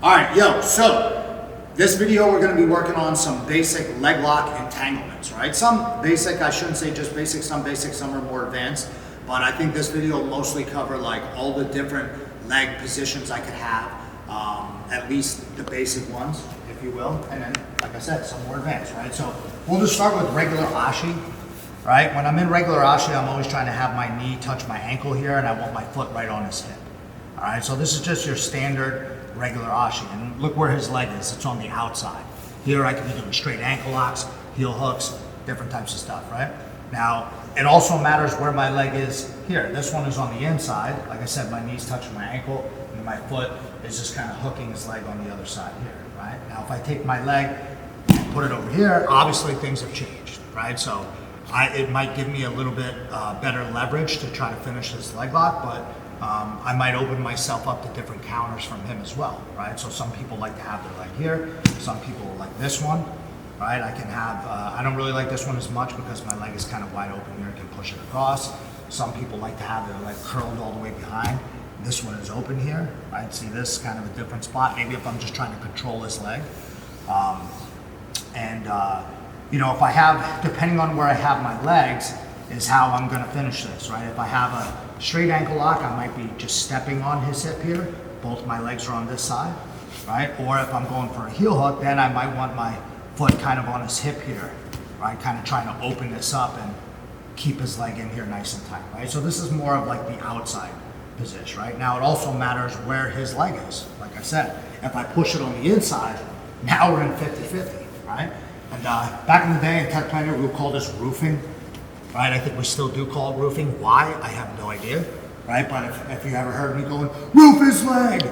All right, yo, so this video we're gonna be working on some basic leg lock entanglements, right? Some basic, I shouldn't say just basic, some are more advanced, but I think this video will mostly cover like all the different leg positions I could have, at least the basic ones, if you will, and then, like I said, some more advanced, right? So we'll just start with regular Ashi, right? When I'm in regular Ashi, I'm always trying to have my knee touch my ankle here, and I want my foot right on his hip. All right, so this is just your standard regular Ashi, and look where his leg is. It's on the outside. Here I could be doing straight ankle locks, heel hooks, different types of stuff, right? Now, it also matters where my leg is here. This one is on the inside. Like I said, my knee's touching my ankle, and my foot is just kind of hooking his leg on the other side here, right? Now, if I take my leg and put it over here, obviously things have changed, right? So it might give me a little bit better leverage to try to finish this leg lock, but I might open myself up to different counters from him as well, right? So some people like to have their leg here. Some people like this one, right? I can have, I don't really like this one as much because my leg is kind of wide open here. I can push it across. Some people like to have their leg curled all the way behind. This one is open here, right? See this kind of a different spot. Maybe if I'm just trying to control this leg. You know, if I have, depending on where I have my legs, is how I'm gonna finish this, right? If I have a straight ankle lock, I might be just stepping on his hip here. Both my legs are on this side, right? Or if I'm going for a heel hook, then I might want my foot kind of on his hip here, right? Kind of trying to open this up and keep his leg in here nice and tight, right? So this is more of like the outside position, right? Now it also matters where his leg is. Like I said, if I push it on the inside, now we're in 50-50, right? And back in the day in Tech Planner, we would call this roofing, right? I think we still do call it roofing. Why? I have no idea, right? But if you ever heard me going, roof his leg,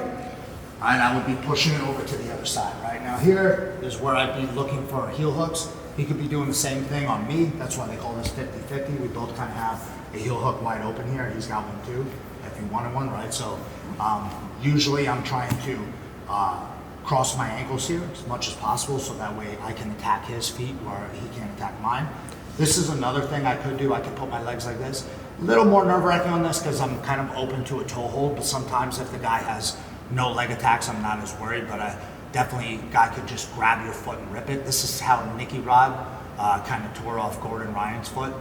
right, I would be pushing it over to the other side, right? Now here is where I'd be looking for heel hooks. He could be doing the same thing on me. That's why they call this 50-50. We both kind of have a heel hook wide open here. He's got one too, if he wanted one, right? So usually I'm trying to cross my ankles here as much as possible so that way I can attack his feet where he can't attack mine. This is another thing I could do. I could put my legs like this. A little more nerve-wracking on this because I'm kind of open to a toe hold, but sometimes if the guy has no leg attacks, I'm not as worried, but definitely guy could just grab your foot and rip it. This is how Nicky Rod kind of tore off Gordon Ryan's foot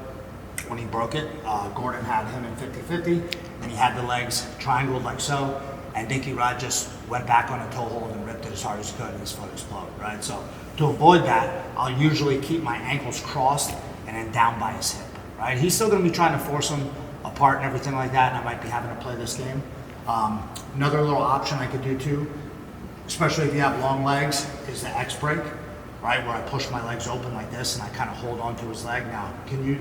when he broke it. Gordon had him in 50-50, and he had the legs triangled like so, and Nicky Rod just went back on a toe hold and ripped it as hard as he could, and his foot exploded, right? So to avoid that, I'll usually keep my ankles crossed and then down by his hip, right? He's still gonna be trying to force them apart and everything like that, and I might be having to play this game. Another little option I could do too, especially if you have long legs, is the X break, right? Where I push my legs open like this and I kind of hold onto his leg. Now, can you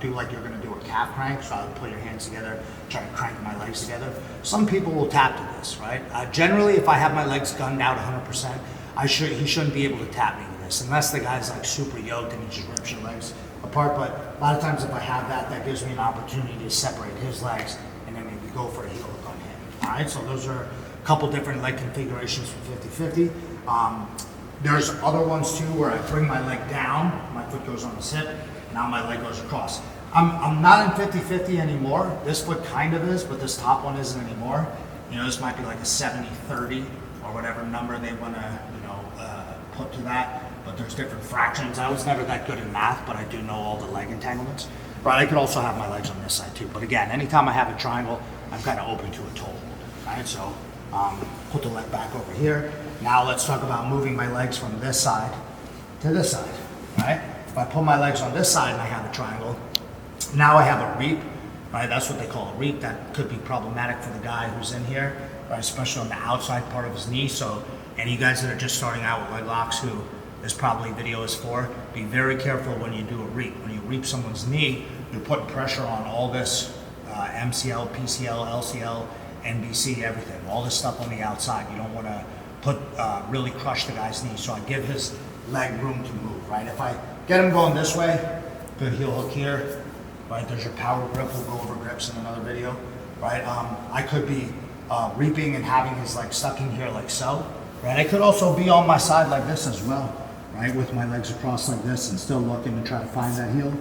do like you're gonna do a calf crank? So I'll put your hands together, try to crank my legs together. Some people will tap to this, right? Generally, if I have my legs gunned out 100%, he shouldn't be able to tap me to this, unless the guy's like super yoked and he just rips your legs apart. But a lot of times if I have that, that gives me an opportunity to separate his legs and then maybe go for a heel hook on him. All right, so those are a couple different leg configurations for 50-50. There's other ones too where I bring my leg down, my foot goes on his hip, now my leg goes across. I'm not in 50-50 anymore. This foot kind of is, but this top one isn't anymore. You know, this might be like a 70-30 or whatever number they want to, put to that. But there's different fractions. I was never that good in math, but I do know all the leg entanglements. Right, I could also have my legs on this side too. But again, anytime I have a triangle, I'm kind of open to a toe hold. Right, so put the leg back over here. Now let's talk about moving my legs from this side to this side, right? If I put my legs on this side and I have a triangle, now I have a reap, right? That's what they call a reap. That could be problematic for the guy who's in here, right? Especially on the outside part of his knee. So any guys that are just starting out with leg locks, who this probably video is for, be very careful when you do a reap. When you reap someone's knee, you're putting pressure on all this MCL, PCL, LCL, NBC, everything, all this stuff on the outside. You don't want to put really crush the guy's knee. So I give his leg room to move, right? If I get him going this way, good heel hook here, right? There's your power grip. We'll go over grips in another video, right? I could be reaping and having his leg stuck in here like so, right? I could also be on my side like this as well, right? With my legs across like this and still looking to try to find that heel,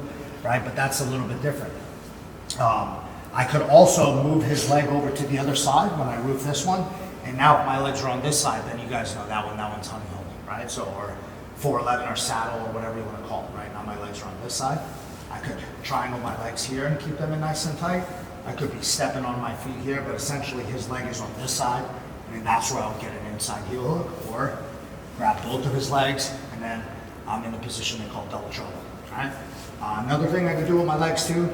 right? But that's a little bit different. I could also move his leg over to the other side when I roof this one And now if my legs are on this side, then you guys know that one's honey hole, right? So, or 411 or saddle or whatever you want to call it, right? Now my legs are on this side. I could triangle my legs here and keep them in nice and tight. I could be stepping on my feet here, but essentially his leg is on this side, and that's where I'll get an inside heel hook, or grab both of his legs, and then I'm in the position they call double trouble, right? Another thing I can do with my legs too,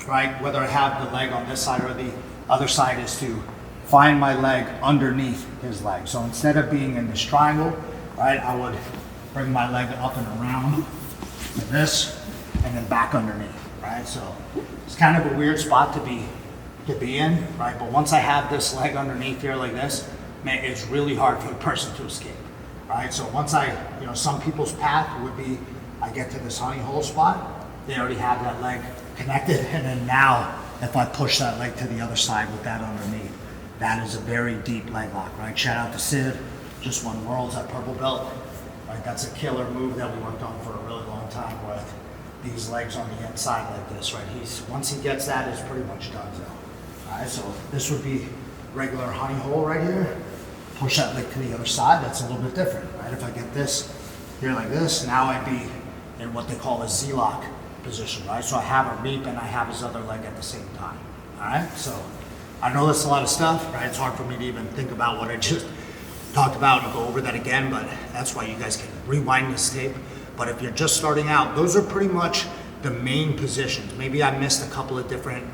right, whether I have the leg on this side or the other side, is to find my leg underneath his leg. So instead of being in this triangle, right, I would bring my leg up and around like this, and then back underneath, right? So it's kind of a weird spot to be in, right? But once I have this leg underneath here like this, man, it's really hard for the person to escape, right? So once some people's path would be, I get to this honey hole spot, they already have that leg connected, and then now if I push that leg to the other side with that underneath, that is a very deep leg lock, right? Shout out to Sid, just won Worlds at Purple Belt, right? That's a killer move that we worked on for a really long time with these legs on the inside like this, right? Once he gets that, it's pretty much done. All right, so this would be regular honey hole right here. Push that leg to the other side, that's a little bit different, right? If I get this here like this, now I'd be in what they call a Z-lock position, right? So I have a reap and I have his other leg at the same time, all right? So I know that's a lot of stuff, right? It's hard for me to even think about what I just talked about and go over that again, but that's why you guys can rewind this tape. But if you're just starting out, those are pretty much the main positions. Maybe I missed a couple of different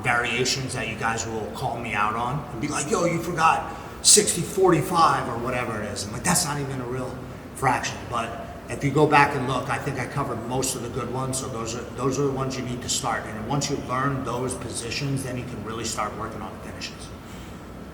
variations that you guys will call me out on and be like, yo, you forgot 60-45 or whatever it is. I'm like, that's not even a real fraction. But if you go back and look, I think I covered most of the good ones. So those are the ones you need to start. And once you learn those positions, then you can really start working on the finishes.